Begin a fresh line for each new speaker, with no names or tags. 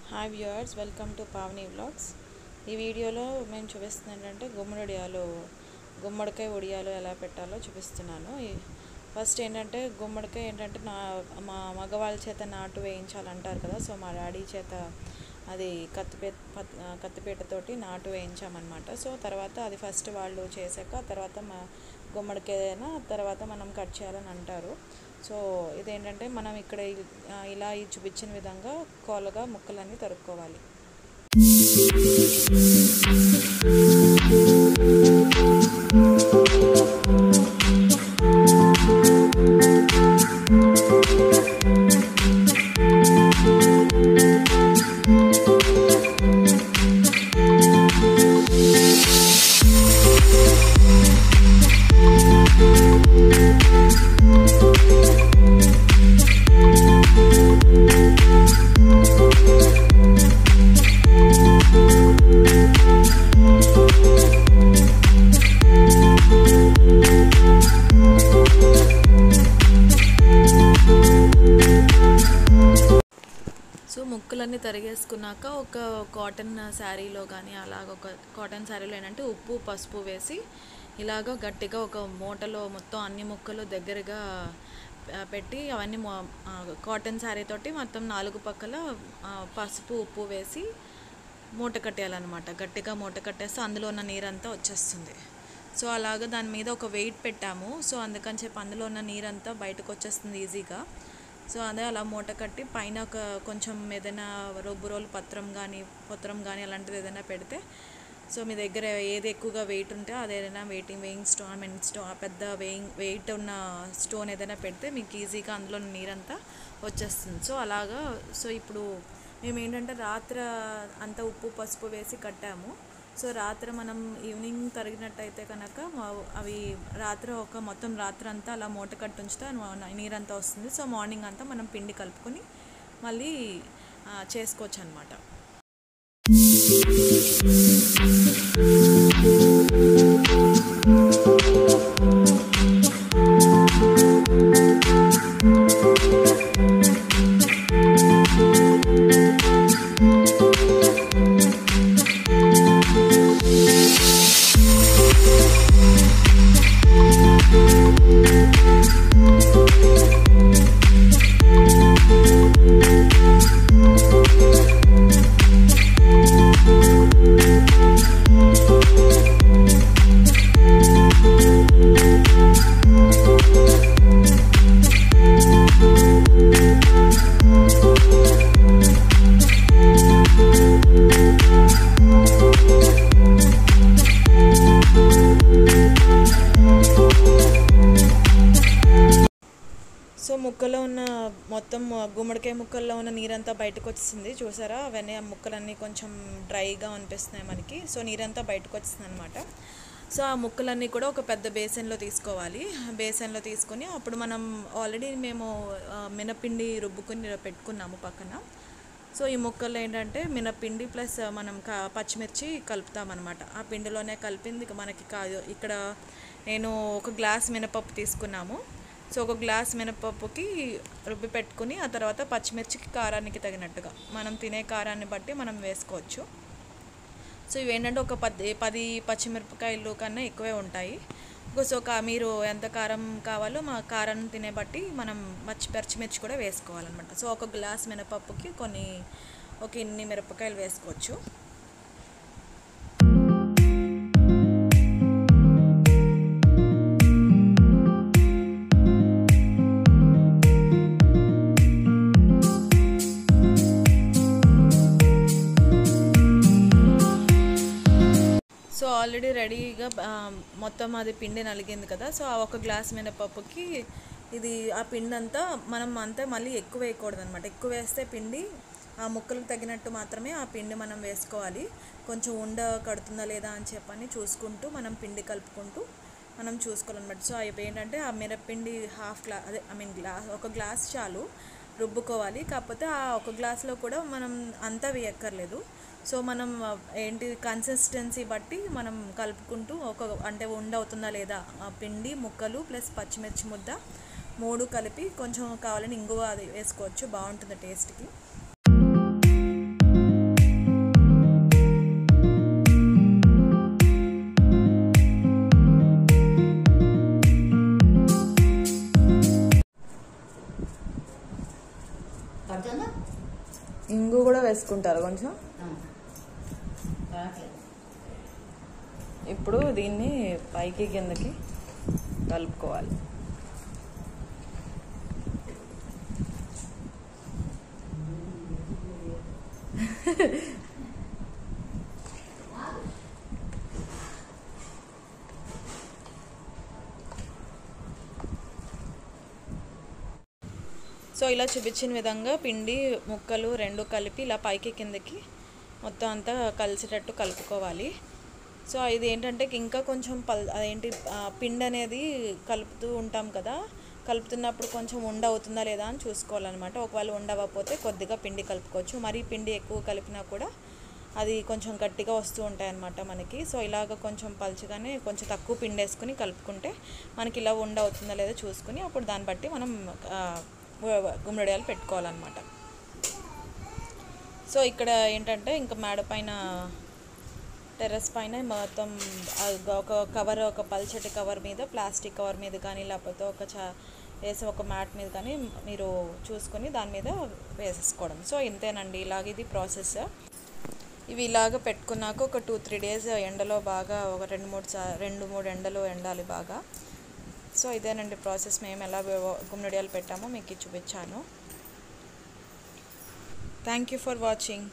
Hi viewers, welcome to Pavani vlogs. ఈ వీడియోలో మేము చూపిస్తుంది ఏంటంటే గుమ్మడికాయ వడియాలు ఎలా పెట్టాలో చూపిస్తున్నాను. ఫస్ట్ ఏంటంటే గుమ్మడికాయ ఏంటంటే మా మగవాళ్ళ చేత నాటు వేయించాలంటారు కదా. సో మా డాడీ చేత అది కత్తిపీటతోటి నాటు వేయించామన్నమాట. సో తర్వాత అది ఫస్ట్ వాళ్ళు చేశాక తర్వాత గుమ్మడికాయ తర్వాత మనం కట్ చేయాలని అంటారు. సో ఇదేంటంటే మనం ఇక్కడ ఇలా చూపించిన విధంగా కోలగా ముక్కలన్నీ తరుక్కోవాలి. సో ముక్కలన్నీ తరిగేసుకున్నాక ఒక కాటన్ శారీలో కానీ అలాగ ఒక కాటన్ శారీలో ఏంటంటే ఉప్పు పసుపు వేసి ఇలాగ గట్టిగా ఒక మూటలో మొత్తం అన్ని ముక్కలు దగ్గరగా పెట్టి అవన్నీ కాటన్ శారీ తోటి మొత్తం 4 పక్కల పసుపు ఉప్పు వేసి మూట కట్టేయాలన్నమాట. గట్టిగా మూట కట్టేస్తే అందులో ఉన్న నీరంతా వచ్చేస్తుంది. సో అలాగ దాని మీద ఒక వెయిట్ పెట్టాము. సో అందుకని చెప్పి అందులో ఉన్న నీరంతా బయటకు వచ్చేస్తుంది ఈజీగా. సో అదే అలా మూట కట్టి పైన ఒక కొంచెం ఏదైనా రోలు పత్రం కానీ అలాంటిది ఏదైనా పెడితే, సో మీ దగ్గర ఏది ఎక్కువగా వెయిట్ ఉంటే అదేదైనా వేయింగ్ స్టోన్ పెద్ద వెయిట్ ఉన్న స్టోన్ ఏదైనా పెడితే మీకు ఈజీగా అందులో నీరంతా వచ్చేస్తుంది. సో అలాగా. సో ఇప్పుడు మేము ఏంటంటే రాత్రి అంతా ఉప్పు పసుపు వేసి కట్టాము. సో రాత్రి మనం ఈవినింగ్ తరిగినట్టయితే కనుక అవి మొత్తం రాత్రి అంతా అలా మూట కట్టి ఉంచితే నీరంతా వస్తుంది. సో మార్నింగ్ అంతా మనం పిండి కలుపుకొని మళ్ళీ చేసుకోవచ్చు అన్నమాట. సో ముక్కలో ఉన్న మొత్తం గుమ్మడికాయ ముక్కల్లో ఉన్న నీరంతా బయటకు వచ్చింది. చూసారా, అవన్నీ ఆ ముక్కలన్నీ కొంచెం డ్రైగా అనిపిస్తున్నాయి మనకి. సో నీరంతా బయటకు వచ్చింది అనమాట. సో ఆ ముక్కలన్నీ కూడా ఒక పెద్ద బేసన్లో తీసుకోవాలి. బేసన్లో తీసుకొని అప్పుడు మనం ఆల్రెడీ మేము మినపిండి రుబ్బుకొని పెట్టుకున్నాము పక్కన. సో ఈ ముక్కల్లో ఏంటంటే మినపిండి ప్లస్ మనం పచ్చిమిర్చి కలుపుతామన్నమాట. ఆ పిండిలోనే కలిపింది మనకి కాదు. ఇక్కడ నేను ఒక గ్లాస్ మినపప్పు తీసుకున్నాము. సో ఒక గ్లాస్ మినపప్పుకి రుబ్బి పెట్టుకుని ఆ తర్వాత పచ్చిమిర్చికి కారానికి తగినట్టుగా మనం తినే కారాన్ని బట్టి మనం వేసుకోవచ్చు. సో ఇవేంటంటే ఒక 10 పచ్చిమిరపకాయలు కన్నా ఎక్కువే ఉంటాయి. సో మీరు ఎంత కారం కావాలో మా కారం తినే బట్టి మనం పచ్చిమిర్చి కూడా వేసుకోవాలన్నమాట. సో ఒక గ్లాస్ మినపప్పుకి ఇన్ని మిరపకాయలు వేసుకోవచ్చు. సో ఆల్రెడీ రెడీగా మొత్తం అది పిండి నలిగింది కదా. సో ఆ ఒక గ్లాస్ మినపప్పుకి ఆ పిండి అంతా మనం మళ్ళీ ఎక్కువ వేయకూడదు అనమాట. ఎక్కువ వేస్తే పిండి ఆ ముక్కలకు తగినట్టు మాత్రమే ఆ పిండి మనం వేసుకోవాలి. కొంచెం ఉండ కడుతుందా లేదా అని చెప్పని చూసుకుంటూ మనం పిండి కలుపుకుంటూ మనం చూసుకోవాలన్నమాట. సో అవి ఏంటంటే ఆ మినప్పిండి ఒక గ్లాస్ చాలు రుబ్బుకోవాలి. కాకపోతే ఆ ఒక గ్లాస్లో కూడా మనం అంతా వేయక్కర్లేదు. సో మనం కన్సిస్టెన్సీ బట్టి మనం కలుపుకుంటూ ఉండవుతుందా లేదా ఆ పిండి ముక్కలు ప్లస్ పచ్చిమిర్చి ముద్ద 3 కలిపి కొంచెం కావాలని ఇంగువ అది వేసుకోవచ్చు, బాగుంటుంది టేస్ట్కి. ఇంగు కూడా వేసుకుంటారు కొంచెం. ఇప్పుడు దీన్ని పైకి కిందకి కలుపుకోవాలి. సో ఇలా చూపించిన విధంగా పిండి ముక్కలు రెండు కలిపి ఇలా పైకి కిందకి మొత్తం అంతా కలిసేటట్టు కలుపుకోవాలి. సో ఇది ఏంటంటే ఇంకా కొంచెం అదేంటి పిండి అనేది కలుపుతూ ఉంటాం కదా, కలుపుతున్నప్పుడు కొంచెం ఉండ అవుతుందా లేదా అని చూసుకోవాలన్నమాట. ఒకవేళ ఉండవకపోతే కొద్దిగా పిండి కలుపుకోవచ్చు. మరీ పిండి ఎక్కువ కలిపినా కూడా అది కొంచెం గట్టిగా వస్తూ ఉంటాయి అన్నమాట మనకి. సో ఇలాగ కొంచెం పలుచగానే కొంచెం తక్కువ పిండి వేసుకుని కలుపుకుంటే మనకి ఇలా ఉండ అవుతుందా లేదా చూసుకుని అప్పుడు దాన్ని బట్టి మనం గుమ్మడియాలు పెట్టుకోవాలన్నమాట. సో ఇక్కడ ఏంటంటే ఇంకా మేడ పైన టెర్రస్ పైన మొత్తం ఒక కవర్, ఒక పల్చటి కవర్ మీద, ప్లాస్టిక్ కవర్ మీద కానీ లేకపోతే వేసే ఒక మ్యాట్ మీద కానీ మీరు చూసుకొని దాని మీద వేసేసుకోవడం. సో ఇంతేనండి, ఇలాగ ఇది ప్రాసెస్. ఇవి ఇలాగ పెట్టుకున్నాక ఒక 2-3 డేస్ ఎండలో బాగా ఒక 2-3 ఎండలో ఎండాలి బాగా. సో ఇదేనండి ప్రాసెస్. మేము ఎలా గుమ్మడియాలు పెట్టామో మీకు చూపించాను. Thank you for watching.